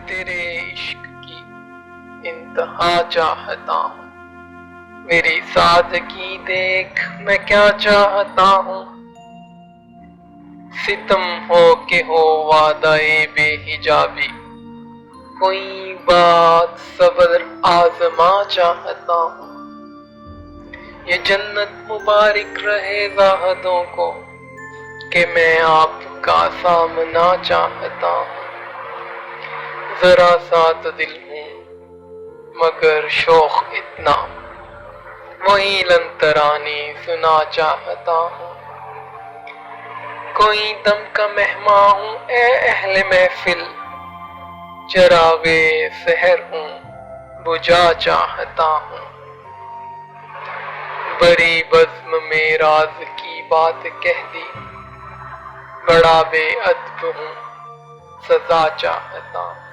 تیرے عشق کی انتہا چاہتا ہوں، میری سادگی دیکھ میں کیا چاہتا ہوں، ستم ہو کہ ہو وعدہ بے حجابی، کوئی بات صبر آزما چاہتا ہوں، یہ جنت مبارک رہے زاہدوں کو کہ میں آپ کا سامنا چاہتا ہوں، ذرا سا تو دل ہوں مگر شوق اتنا، وہی لن ترانی سنا چاہتا ہوں، کوئی دم کا مہمان ہوں اے اہل محفل، چراغ سحر ہوں بجھا چاہتا ہوں، بڑی بزم میں راز کی بات کہہ دی، بڑا بے ادب ہوں سزا چاہتا ہوں۔